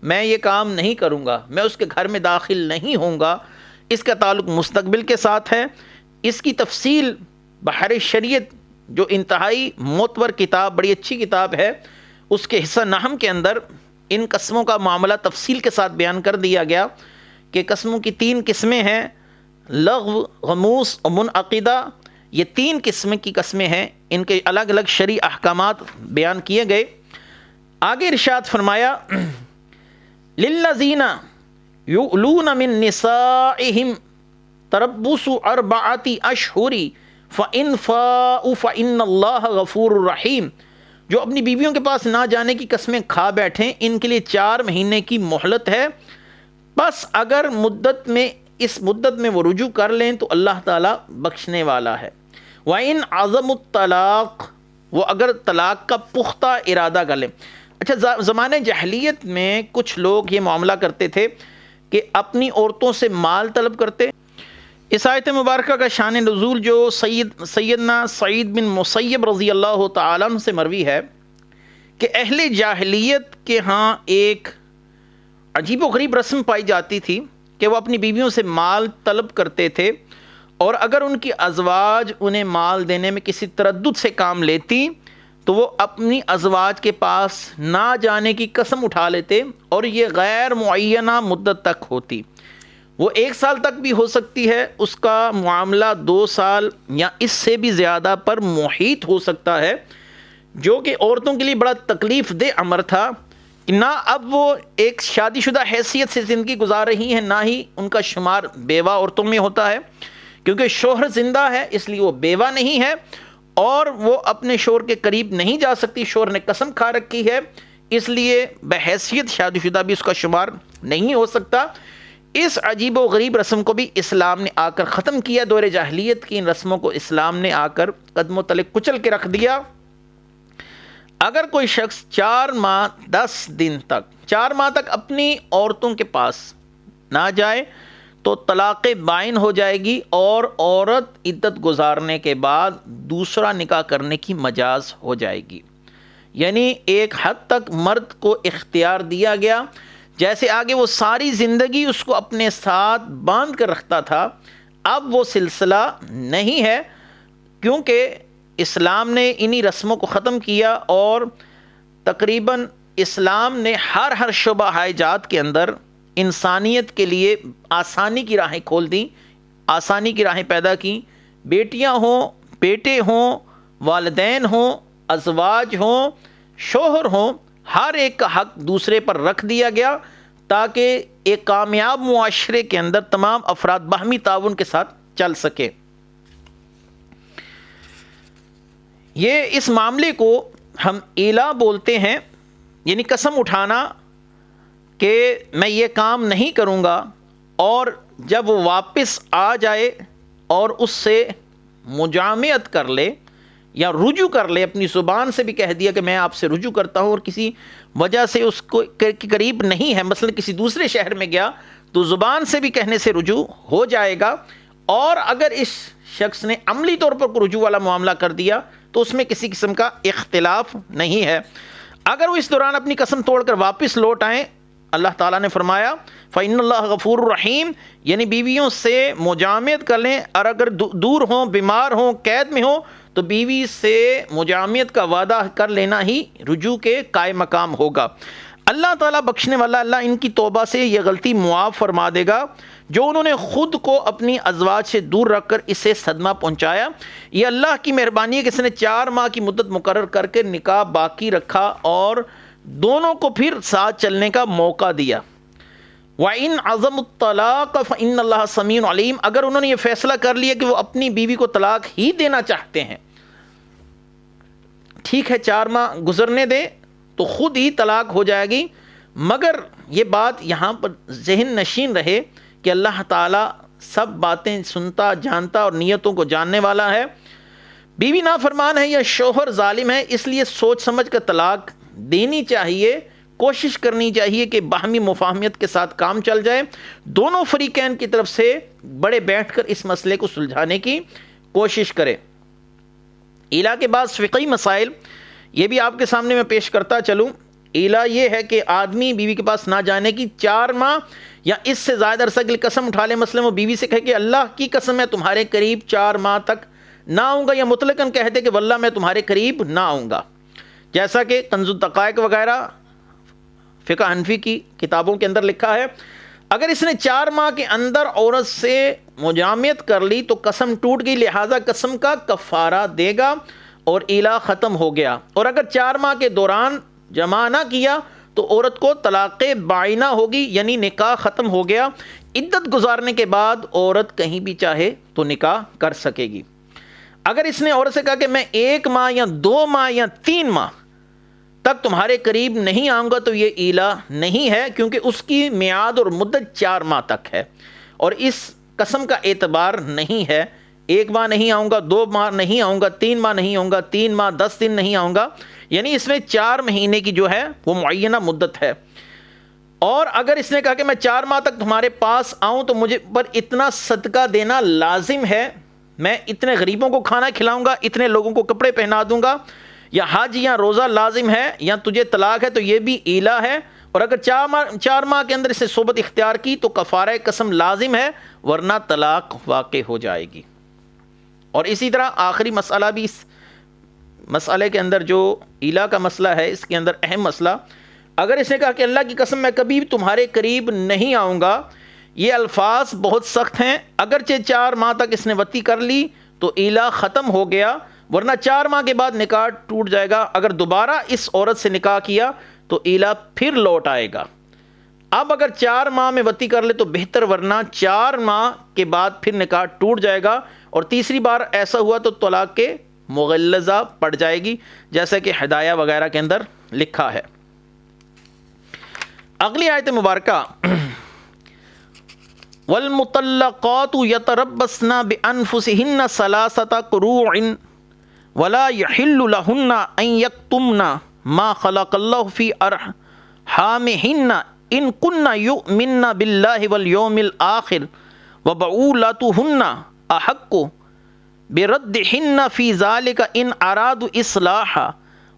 میں یہ کام نہیں کروں گا، میں اس کے گھر میں داخل نہیں ہوں گا۔ اس کا تعلق مستقبل کے ساتھ ہے۔ اس کی تفصیل بحر شریعت جو انتہائی معتبر کتاب، بڑی اچھی کتاب ہے، اس کے حصہ نحم کے اندر ان قسموں کا معاملہ تفصیل کے ساتھ بیان کر دیا گیا کہ قسموں کی 3 قسمیں ہیں، لغو، غموس اور منعقدہ۔ یہ 3 قسم کی قسمیں ہیں، ان کے الگ الگ شرعی احکامات بیان کیے گئے۔ آگے ارشاد فرمایا للذین یؤلون من نسائہم تربص 4 اشہر فإن فاؤوا فإن اللہ غفور رحیم، جو اپنی بیویوں کے پاس نہ جانے کی قسمیں کھا بیٹھیں ان کے لیے 4 مہینے کی مہلت ہے، بس اگر اس مدت میں وہ رجوع کر لیں تو اللہ تعالیٰ بخشنے والا ہے۔ وَإِنْ عَزَمُوا الطَّلَاقَ، وہ اگر طلاق کا پختہ ارادہ کر لیں۔ اچھا، زمانے جاہلیت میں کچھ لوگ یہ معاملہ کرتے تھے کہ اپنی عورتوں سے مال طلب کرتے۔ اس آیت مبارکہ کا شان نزول جو سیدنا سعید بن مسیب رضی اللہ تعالیٰ عنہ سے مروی ہے کہ اہل جاہلیت کے ہاں ایک عجیب و غریب رسم پائی جاتی تھی کہ وہ اپنی بیویوں سے مال طلب کرتے تھے، اور اگر ان کی ازواج انہیں مال دینے میں کسی تردد سے کام لیتی تو وہ اپنی ازواج کے پاس نہ جانے کی قسم اٹھا لیتے، اور یہ غیر معینہ مدت تک ہوتی۔ وہ 1 سال تک بھی ہو سکتی ہے، اس کا معاملہ 2 سال یا اس سے بھی زیادہ پر محیط ہو سکتا ہے، جو کہ عورتوں کے لیے بڑا تکلیف دہ امر تھا کہ نہ اب وہ ایک شادی شدہ حیثیت سے زندگی گزار رہی ہیں، نہ ہی ان کا شمار بیوہ عورتوں میں ہوتا ہے، کیونکہ شوہر زندہ ہے اس لیے وہ بیوہ نہیں ہے، اور وہ اپنے شوہر کے قریب نہیں جا سکتی، شوہر نے قسم کھا رکھی ہے، اس لیے بحیثیت شادی شدہ بھی اس کا شمار نہیں ہو سکتا۔ اس عجیب و غریب رسم کو بھی اسلام نے آ کر ختم کیا۔ دور جاہلیت کی ان رسموں کو اسلام نے آ کر قدموں تلے کچل کے رکھ دیا۔ اگر کوئی شخص 4 ماہ 10 دن تک 4 ماہ تک اپنی عورتوں کے پاس نہ جائے تو طلاق بائن ہو جائے گی، اور عورت عدت گزارنے کے بعد دوسرا نکاح کرنے کی مجاز ہو جائے گی۔ یعنی ایک حد تک مرد کو اختیار دیا گیا، جیسے آگے وہ ساری زندگی اس کو اپنے ساتھ باندھ کر رکھتا تھا، اب وہ سلسلہ نہیں ہے، کیونکہ اسلام نے انہی رسموں کو ختم کیا، اور تقریباً اسلام نے ہر شعبہ حیات کے اندر انسانیت کے لیے آسانی کی راہیں کھول دیں، آسانی کی راہیں پیدا کی۔ بیٹیاں ہوں، بیٹے ہوں، والدین ہوں، ازواج ہوں، شوہر ہوں، ہر ایک کا حق دوسرے پر رکھ دیا گیا، تاکہ ایک کامیاب معاشرے کے اندر تمام افراد باہمی تعاون کے ساتھ چل سکے۔ یہ اس معاملے کو ہم ایلا بولتے ہیں، یعنی قسم اٹھانا کہ میں یہ کام نہیں کروں گا، اور جب وہ واپس آ جائے اور اس سے مجامعت کر لے یا رجوع کر لے، اپنی زبان سے بھی کہہ دیا کہ میں آپ سے رجوع کرتا ہوں، اور کسی وجہ سے اس کو قریب نہیں ہے، مثلا کسی دوسرے شہر میں گیا تو زبان سے بھی کہنے سے رجوع ہو جائے گا۔ اور اگر اس شخص نے عملی طور پر رجوع والا معاملہ کر دیا تو اس میں کسی قسم کا اختلاف نہیں ہے۔ اگر وہ اس دوران اپنی قسم توڑ کر واپس لوٹ آئیں، اللہ تعالیٰ نے فرمایا فَإِنَّ اللَّهَ غَفُورٌ رَحِيمٌ، یعنی بیویوں سے مجامعت کر لیں، اور اگر دور ہوں، بیمار ہوں، قید میں ہوں، تو بیوی سے مجامعت کا وعدہ کر لینا ہی رجوع کے قائم مقام ہوگا۔ اللہ تعالیٰ بخشنے والا، اللہ ان کی توبہ سے یہ غلطی معاف فرما دے گا جو انہوں نے خود کو اپنی ازواج سے دور رکھ کر اسے صدمہ پہنچایا۔ یہ اللہ کی مہربانی ہے کہ اس نے 4 ماہ کی مدت مقرر کر کے نکاح باقی رکھا اور دونوں کو پھر ساتھ چلنے کا موقع دیا۔ وَإِنْ عَزَمُوا الطَّلَاقَ فَإِنَّ اللَّهَ سَمِيعٌ عَلِيمٌ، اگر انہوں نے یہ فیصلہ کر لیا کہ وہ اپنی بیوی کو طلاق ہی دینا چاہتے ہیں، ٹھیک ہے 4 ماہ گزرنے دیں تو خود ہی طلاق ہو جائے گی، مگر یہ بات یہاں پر ذہن نشین رہے کہ اللہ تعالیٰ سب باتیں سنتا جانتا اور نیتوں کو جاننے والا ہے. بیوی نافرمان ہے یا شوہر ظالم ہے، اس لیے سوچ سمجھ کر طلاق دینی چاہیے، کوشش کرنی چاہیے کہ باہمی مفاہمت کے ساتھ کام چل جائے، دونوں فریقین کی طرف سے بڑے بیٹھ کر اس مسئلے کو سلجھانے کی کوشش کرے. ایلا کے بعد فقہی مسائل یہ بھی آپ کے سامنے میں پیش کرتا چلوں. ایلا یہ ہے کہ آدمی بیوی کے پاس نہ جانے کی 4 ماہ یا اس سے زائد عرصہ کے لیے قسم اٹھا لے. مثلا وہ بیوی سے کہے کہ اللہ کی قسم ہے تمہارے قریب 4 ماہ تک نہ آؤں گا، یا مطلقاً کہتے کہ واللہ میں تمہارے قریب نہ آؤں گا، جیسا کہ کنز الدقائق وغیرہ فقہ حنفی کی کتابوں کے اندر لکھا ہے. اگر اس نے 4 ماہ کے اندر عورت سے مجامعت کر لی تو قسم ٹوٹ گئی، لہذا قسم کا کفارہ دے گا اور ایلا ختم ہو گیا. اور اگر 4 ماہ کے دوران جمع نہ کیا تو عورت کو طلاق بائنہ ہوگی، یعنی نکاح ختم ہو گیا. عدت گزارنے کے بعد عورت کہیں بھی چاہے تو نکاح کر سکے گی. اگر اس نے عورت سے کہا کہ میں 1 ماہ یا 2 ماہ یا 3 ماہ تک تمہارے قریب نہیں آؤں گا تو یہ ایلا نہیں ہے، کیونکہ اس کی میعاد اور مدت 4 ماہ تک ہے اور اس قسم کا اعتبار نہیں ہے. 1 ماہ نہیں آؤں گا، 2 ماہ نہیں آؤں گا، 3 ماہ نہیں آؤں گا، 3 ماہ 10 دن نہیں آؤں گا، یعنی اس میں 4 مہینے کی جو ہے وہ معینہ مدت ہے. اور اگر اس نے کہا کہ میں 4 ماہ تک تمہارے پاس آؤں تو مجھے پر اتنا صدقہ دینا لازم ہے، میں اتنے غریبوں کو کھانا کھلاؤں گا، اتنے لوگوں کو کپڑے پہنا دوں گا، یا حج یا روزہ لازم ہے، یا تجھے طلاق ہے، تو یہ بھی ایلا ہے. اور اگر 4 ماہ کے اندر اس نے صحبت اختیار کی تو کفارہ قسم لازم ہے، ورنہ طلاق واقع ہو جائے گی. اور اسی طرح آخری مسئلہ بھی اس مسئلے کے اندر جو ایلا کا مسئلہ ہے، اس کے اندر اہم مسئلہ، اگر اس نے کہا کہ اللہ کی قسم میں کبھی بھی تمہارے قریب نہیں آؤں گا، یہ الفاظ بہت سخت ہیں. اگرچہ 4 ماہ تک اس نے وطی کر لی تو ایلا ختم ہو گیا، ورنہ 4 ماہ کے بعد نکاح ٹوٹ جائے گا. اگر دوبارہ اس عورت سے نکاح کیا تو ایلا پھر لوٹ آئے گا. اب اگر 4 ماہ میں وطی کر لے تو بہتر، ورنہ 4 ماہ کے بعد پھر نکاح ٹوٹ جائے گا اور تیسری بار ایسا ہوا تو طلاق کے مغلظہ پڑ جائے گی، جیسا کہ ہدایہ وغیرہ کے اندر لکھا ہے. اگلی آیت مبارکہ والمطلقات یتربصن بانفسهن 3 قروء ولا يحل لهن ان يكتمن ما خلق الله في ارحامهن ان كن يؤمن بالله واليوم الاخر وبعولتهن احق بردهن في ذلك ان ارادوا اصلاحا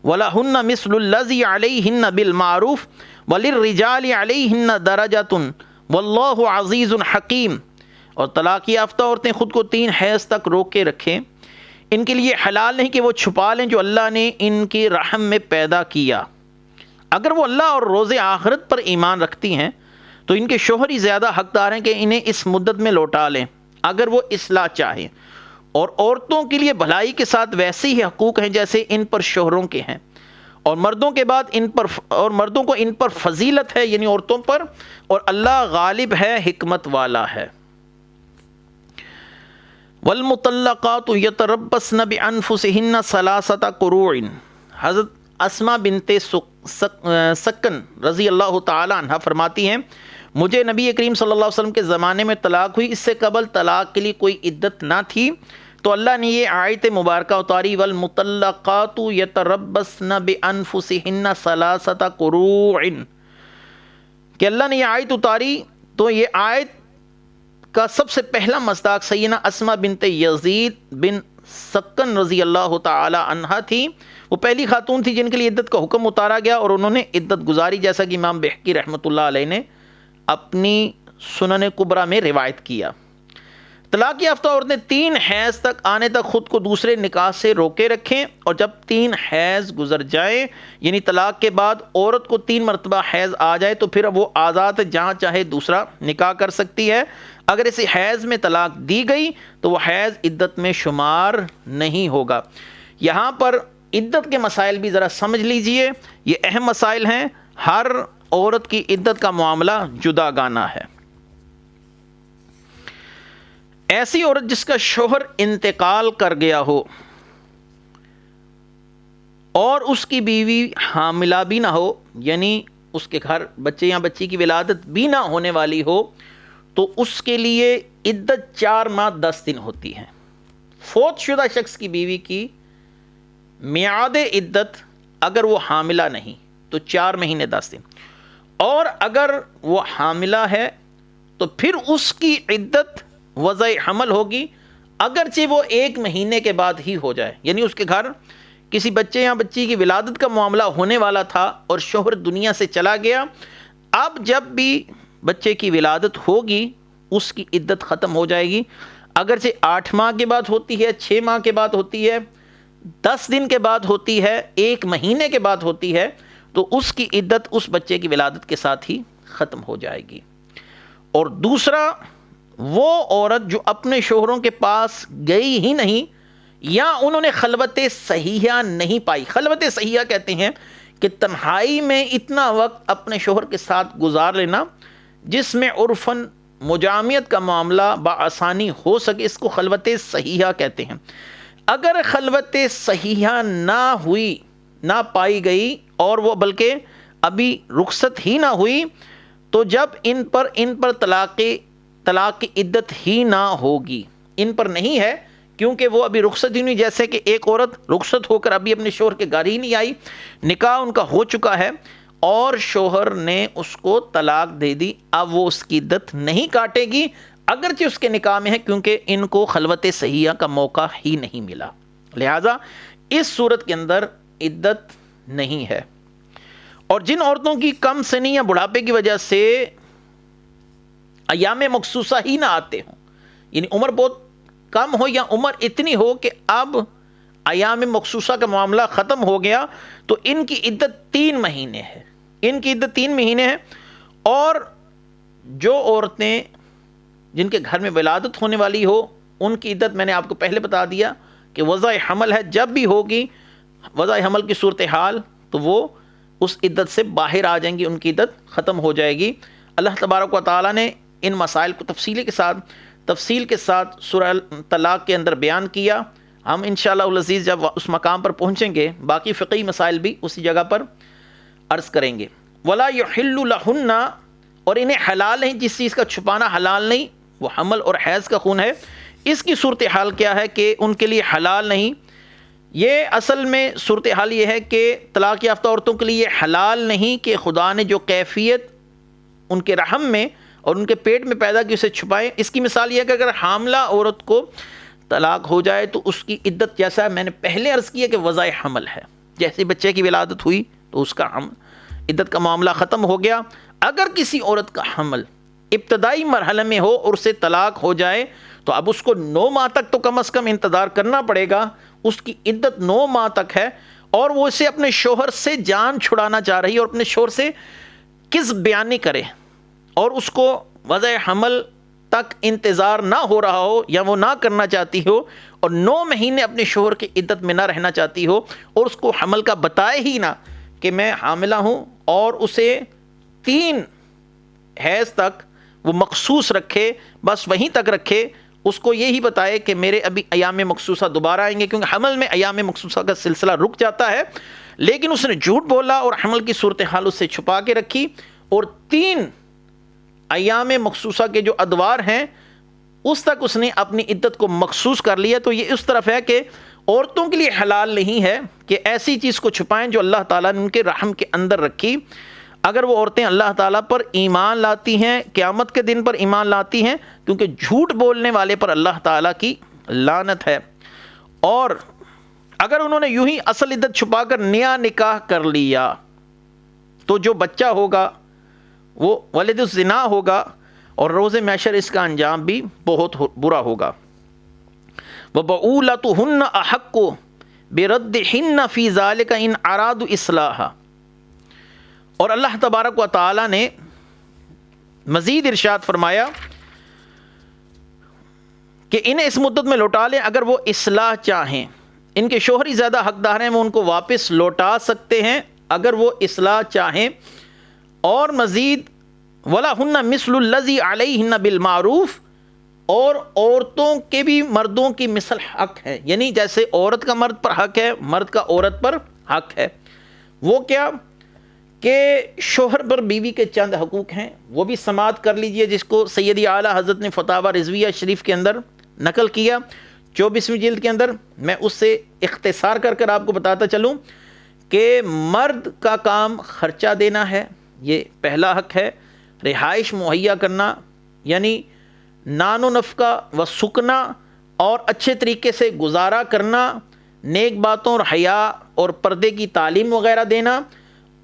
ولهن مثل الذي عليهن بالمعروف وللرجال عليهن درجة واللہ عزیز حکیم. اور طلاق یافتہ عورتیں خود کو 3 حیض تک روک کے رکھیں، ان کے لیے حلال نہیں کہ وہ چھپا لیں جو اللہ نے ان کی رحم میں پیدا کیا. اگر وہ اللہ اور روز آخرت پر ایمان رکھتی ہیں تو ان کے شوہر ہی زیادہ حقدار ہیں کہ انہیں اس مدت میں لوٹا لیں اگر وہ اصلاح چاہیں. اور عورتوں کے لیے بھلائی کے ساتھ ویسے ہی حقوق ہیں جیسے ان پر شوہروں کے ہیں، اور مردوں کے بعد مردوں کو ان پر فضیلت ہے، یعنی عورتوں پر، اور اللہ غالب ہے، حکمت والا ہے. والمطلقات یتربصن بانفسهن 3 قروء. حضرت اسماء بنت سکن رضی اللہ تعالی عنہ فرماتی ہیں مجھے نبی کریم صلی اللہ علیہ وسلم کے زمانے میں طلاق ہوئی، اس سے قبل طلاق کے لیے کوئی عدت نہ تھی، تو اللہ نے یہ آیت مبارکہ اتاری والمطلقات یتربصن بانفسهن 3 قروء، کہ اللہ نے یہ آیت اتاری تو یہ آیت کا سب سے پہلا مصداق سیدنا اسماء بنت یزید بن سکن رضی اللہ تعالی عنہ تھی. وہ پہلی خاتون تھی جن کے لیے عدت کا حکم اتارا گیا اور انہوں نے عدت گزاری، جیسا کہ امام بہقی رحمۃ اللہ علیہ نے اپنی سنن کبریٰ میں روایت کیا. طلاق یافتہ عورتیں 3 حیض تک آنے تک خود کو دوسرے نکاح سے روکے رکھیں، اور جب 3 حیض گزر جائیں، یعنی طلاق کے بعد عورت کو 3 مرتبہ حیض آ جائے تو پھر وہ آزاد جہاں چاہے دوسرا نکاح کر سکتی ہے. اگر اسے حیض میں طلاق دی گئی تو وہ حیض عدت میں شمار نہیں ہوگا. یہاں پر عدت کے مسائل بھی ذرا سمجھ لیجئے، یہ اہم مسائل ہیں. ہر عورت کی عدت کا معاملہ جدا گانا ہے. ایسی عورت جس کا شوہر انتقال کر گیا ہو اور اس کی بیوی حاملہ بھی نہ ہو، یعنی اس کے گھر بچے یا بچی کی ولادت بھی نہ ہونے والی ہو تو اس کے لیے عدت 4 ماہ 10 دن ہوتی ہے۔ فوت شدہ شخص کی بیوی کی میعاد عدت اگر وہ حاملہ نہیں تو 4 مہینے 10 دن، اور اگر وہ حاملہ ہے تو پھر اس کی عدت وضع حمل ہوگی، اگرچہ وہ 1 مہینے کے بعد ہی ہو جائے۔ یعنی اس کے گھر کسی بچے یا بچی کی ولادت کا معاملہ ہونے والا تھا اور شوہر دنیا سے چلا گیا، اب جب بھی بچے کی ولادت ہوگی اس کی عدت ختم ہو جائے گی، اگرچہ 8 ماہ کے بعد ہوتی ہے، 6 ماہ کے بعد ہوتی ہے، 10 دن کے بعد ہوتی ہے، 1 مہینے کے بعد ہوتی ہے، تو اس کی عدت اس بچے کی ولادت کے ساتھ ہی ختم ہو جائے گی۔ اور دوسرا، وہ عورت جو اپنے شوہروں کے پاس گئی ہی نہیں یا انہوں نے خلوت صحیحہ نہیں پائی۔ خلوت صحیحہ کہتے ہیں کہ تنہائی میں اتنا وقت اپنے شوہر کے ساتھ گزار لینا جس میں عرفاً مجامعت کا معاملہ بآسانی ہو سکے، اس کو خلوت صحیحہ کہتے ہیں۔ اگر خلوت صحیحہ نہ ہوئی، نہ پائی گئی، اور وہ بلکہ ابھی رخصت ہی نہ ہوئی، تو جب ان پر طلاق کی عدت ہی نہ ہوگی، ان پر نہیں ہے کیونکہ وہ ابھی رخصت ہی نہیں۔ جیسے کہ ایک عورت رخصت ہو کر ابھی اپنے شوہر کے گھر ہی نہیں آئی، نکاح ان کا ہو چکا ہے اور شوہر نے اس کو طلاق دے دی، اب وہ اس کی عدت نہیں کاٹے گی اگرچہ اس کے نکاح میں ہے، کیونکہ ان کو خلوت صحیحہ کا موقع ہی نہیں ملا، لہذا اس صورت کے اندر عدت نہیں ہے۔ اور جن عورتوں کی کم سنی یا بڑھاپے کی وجہ سے ایام مخصوصہ ہی نہ آتے ہوں، یعنی عمر بہت کم ہو یا عمر اتنی ہو کہ اب ایام مخصوصہ کا معاملہ ختم ہو گیا، تو ان کی عدت 3 مہینے ہے، ان کی عدت 3 مہینے ہے۔ اور جو عورتیں جن کے گھر میں ولادت ہونے والی ہو، ان کی عدت میں نے آپ کو پہلے بتا دیا کہ وضع حمل ہے، جب بھی ہوگی وضع حمل کی صورتحال تو وہ اس عدت سے باہر آ جائیں گی، ان کی عدت ختم ہو جائے گی۔ اللہ تبارک و تعالیٰ نے ان مسائل کو تفصیل کے ساتھ سورہ طلاق کے اندر بیان کیا۔ ہم انشاءاللہ العزیز جب اس مقام پر پہنچیں گے باقی فقہی مسائل بھی اسی جگہ پر عرض کریں گے۔ وَلَا يُحِلُّ لَهُنَّ، اور انہیں حلال نہیں، جس چیز کا چھپانا حلال نہیں، وہ حمل اور حیض کا خون ہے۔ اس کی صورتحال کیا ہے کہ ان کے لیے حلال نہیں، یہ اصل میں صورتحال یہ ہے کہ طلاق یافتہ عورتوں کے لیے حلال نہیں کہ خدا نے جو کیفیت ان کے رحم میں اور ان کے پیٹ میں پیدا کی اسے چھپائیں۔ اس کی مثال یہ ہے کہ اگر حاملہ عورت کو طلاق ہو جائے تو اس کی عدت، جیسا میں نے پہلے عرض کیا کہ وضع حمل ہے، جیسے بچے کی ولادت ہوئی تو اس کا عدت کا معاملہ ختم ہو گیا۔ اگر کسی عورت کا حمل ابتدائی مرحلے میں ہو اور اسے طلاق ہو جائے تو اب اس کو 9 ماہ تک تو کم از کم انتظار کرنا پڑے گا، اس کی عدت 9 ماہ تک ہے، اور وہ اسے اپنے شوہر سے جان چھڑانا چاہ رہی ہے اور اپنے شوہر سے کس بیانی کرے، اور اس کو وضع حمل تک انتظار نہ ہو رہا ہو یا وہ نہ کرنا چاہتی ہو اور 9 مہینے اپنے شوہر کی عدت میں نہ رہنا چاہتی ہو، اور اس کو حمل کا بتائے ہی نہ کہ میں حاملہ ہوں، اور اسے 3 حیض تک وہ مخصوص رکھے، بس وہیں تک رکھے، اس کو یہی بتائے کہ میرے ابھی ایام مخصوصہ دوبارہ آئیں گے، کیونکہ حمل میں ایام مخصوصہ کا سلسلہ رک جاتا ہے، لیکن اس نے جھوٹ بولا اور حمل کی صورتحال اس سے چھپا کے رکھی، اور 3 ایام مخصوصہ کے جو ادوار ہیں اس تک اس نے اپنی عدت کو مخصوص کر لیا۔ تو یہ اس طرف ہے کہ عورتوں کے لیے حلال نہیں ہے کہ ایسی چیز کو چھپائیں جو اللہ تعالیٰ نے ان کے رحم کے اندر رکھی۔ اگر وہ عورتیں اللہ تعالیٰ پر ایمان لاتی ہیں، قیامت کے دن پر ایمان لاتی ہیں، کیونکہ جھوٹ بولنے والے پر اللہ تعالیٰ کی لعنت ہے، اور اگر انہوں نے یوں ہی اصل عدت چھپا کر نیا نکاح کر لیا تو جو بچہ ہوگا وہ ولد الزنا ہوگا، اور روز محشر اس کا انجام بھی بہت برا ہوگا۔ وَبَعُولَتُهُنَّ أَحَقُّ بِرَدِّهِنَّ فِي ذَلِكَ إِنْ أَرَادُوا إِصْلَاحًا، اور اللہ تبارک و تعالی نے مزید ارشاد فرمایا کہ انہیں اس مدت میں لوٹا لیں اگر وہ اصلاح چاہیں، ان کے شوہر ہی زیادہ حقدار ہیں، وہ ان کو واپس لوٹا سکتے ہیں اگر وہ اصلاح چاہیں۔ اور مزید وَلَهُنَّ مِثْلُ الَّذِي عَلَيْهِنَّ بِالْمَعْرُوفِ، اور عورتوں کے بھی مردوں کی مثل حق ہے، یعنی جیسے عورت کا مرد پر حق ہے، مرد کا عورت پر حق ہے۔ وہ کیا کہ شوہر پر بیوی کے چند حقوق ہیں، وہ بھی سماعت کر لیجئے، جس کو سیدی اعلیٰ حضرت نے فتاوی رضویہ شریف کے اندر نقل کیا 24ویں جلد کے اندر۔ میں اس سے اختصار کر آپ کو بتاتا چلوں کہ مرد کا کام خرچہ دینا ہے، یہ پہلا حق ہے، رہائش مہیا کرنا یعنی نان و نفقہ و سکنا اور اچھے طریقے سے گزارا کرنا، نیک باتوں اور حیا اور پردے کی تعلیم وغیرہ دینا،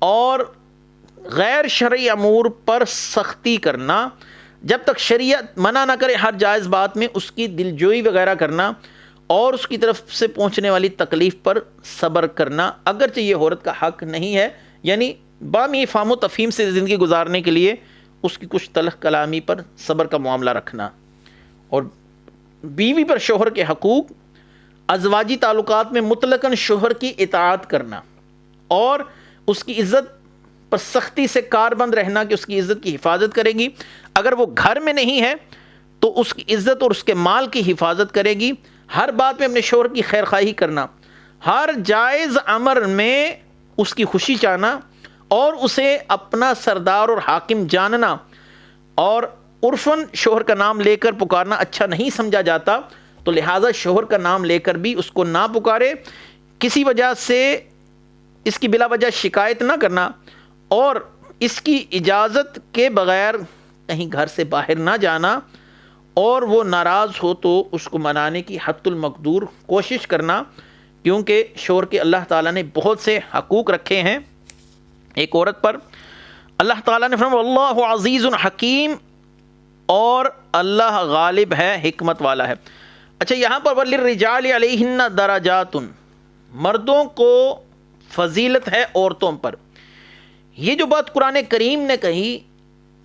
اور غیر شرعی امور پر سختی کرنا، جب تک شریعت منع نہ کرے ہر جائز بات میں اس کی دلجوئی وغیرہ کرنا، اور اس کی طرف سے پہنچنے والی تکلیف پر صبر کرنا، اگرچہ یہ عورت کا حق نہیں ہے، یعنی بامی فہم و تفہیم سے زندگی گزارنے کے لیے اس کی کچھ تلخ کلامی پر صبر کا معاملہ رکھنا۔ اور بیوی پر شوہر کے حقوق، ازواجی تعلقات میں مطلقاً شوہر کی اطاعت کرنا اور اس کی عزت پر سختی سے کاربند رہنا کہ اس کی عزت کی حفاظت کرے گی، اگر وہ گھر میں نہیں ہے تو اس کی عزت اور اس کے مال کی حفاظت کرے گی، ہر بات میں اپنے شوہر کی خیر خواہی کرنا، ہر جائز امر میں اس کی خوشی چاہنا اور اسے اپنا سردار اور حاکم جاننا، اور عرفاً شوہر کا نام لے کر پکارنا اچھا نہیں سمجھا جاتا، تو لہٰذا شوہر کا نام لے کر بھی اس کو نہ پکارے، کسی وجہ سے اس کی بلا وجہ شکایت نہ کرنا، اور اس کی اجازت کے بغیر کہیں گھر سے باہر نہ جانا، اور وہ ناراض ہو تو اس کو منانے کی حد المقدور کوشش کرنا، کیونکہ شوہر کے اللہ تعالیٰ نے بہت سے حقوق رکھے ہیں ایک عورت پر۔ اللہ تعالیٰ نے فرمایا اللہ عزیز حکیم، اور اللہ غالب ہے، حکمت والا ہے۔ اچھا، یہاں پر وَلِلرِّجَالِ عَلَيْهِنَّ دَرَجَاتٌ، مردوں کو فضیلت ہے عورتوں پر۔ یہ جو بات قرآن کریم نے کہی،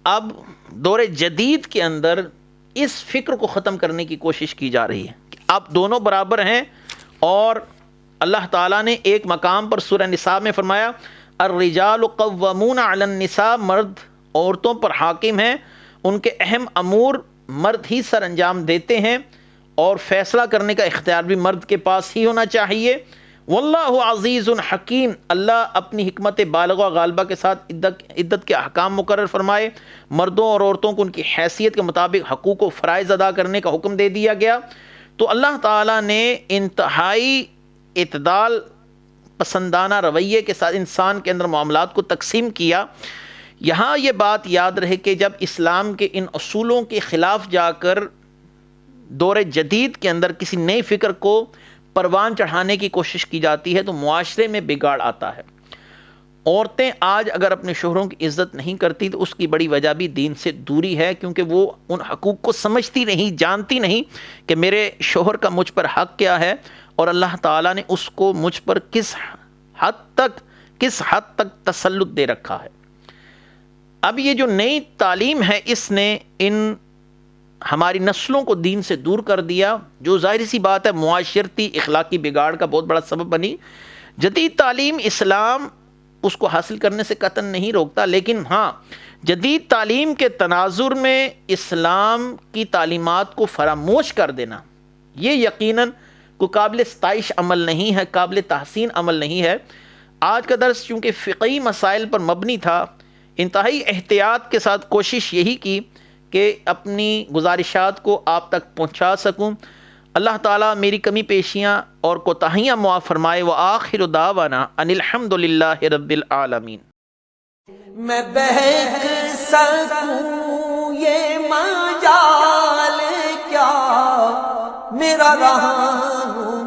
اب دور جدید کے اندر اس فکر کو ختم کرنے کی کوشش کی جا رہی ہے کہ اب دونوں برابر ہیں، اور اللہ تعالیٰ نے ایک مقام پر سورہ نساء میں فرمایا الرجال قوامون علی النساء، مرد عورتوں پر حاکم ہیں، ان کے اہم امور مرد ہی سر انجام دیتے ہیں، اور فیصلہ کرنے کا اختیار بھی مرد کے پاس ہی ہونا چاہیے۔ واللہ عزیز حکیم، اللہ اپنی حکمت بالغہ غالبہ کے ساتھ عدت کے احکام مقرر فرمائے، مردوں اور عورتوں کو ان کی حیثیت کے مطابق حقوق و فرائض ادا کرنے کا حکم دے دیا گیا۔ تو اللہ تعالیٰ نے انتہائی اعتدال پسندانہ رویے کے ساتھ انسان کے اندر معاملات کو تقسیم کیا۔ یہاں یہ بات یاد رہے کہ جب اسلام کے ان اصولوں کے خلاف جا کر دور جدید کے اندر کسی نئی فکر کو پروان چڑھانے کی کوشش کی جاتی ہے تو معاشرے میں بگاڑ آتا ہے۔ عورتیں آج اگر اپنے شوہروں کی عزت نہیں کرتی تو اس کی بڑی وجہ بھی دین سے دوری ہے، کیونکہ وہ ان حقوق کو سمجھتی نہیں، جانتی نہیں کہ میرے شوہر کا مجھ پر حق کیا ہے، اور اللہ تعالیٰ نے اس کو مجھ پر کس حد تک تسلط دے رکھا ہے۔ اب یہ جو نئی تعلیم ہے، اس نے ان ہماری نسلوں کو دین سے دور کر دیا، جو ظاہر سی بات ہے معاشرتی اخلاقی بگاڑ کا بہت بڑا سبب بنی۔ جدید تعلیم اسلام اس کو حاصل کرنے سے قطعاً نہیں روکتا، لیکن ہاں جدید تعلیم کے تناظر میں اسلام کی تعلیمات کو فراموش کر دینا یہ یقیناً کوئی قابل ستائش عمل نہیں ہے، قابل تحسین عمل نہیں ہے۔ آج کا درس چونکہ فقہی مسائل پر مبنی تھا، انتہائی احتیاط کے ساتھ کوشش یہی کی کہ اپنی گزارشات کو آپ تک پہنچا سکوں۔ اللہ تعالیٰ میری کمی پیشیاں اور کوتاہیاں معاف فرمائے۔ وآخر دعوانا ان الحمد للہ رب العالمین۔ میں بہک سکوں یہ مجال کیا میرا رہنما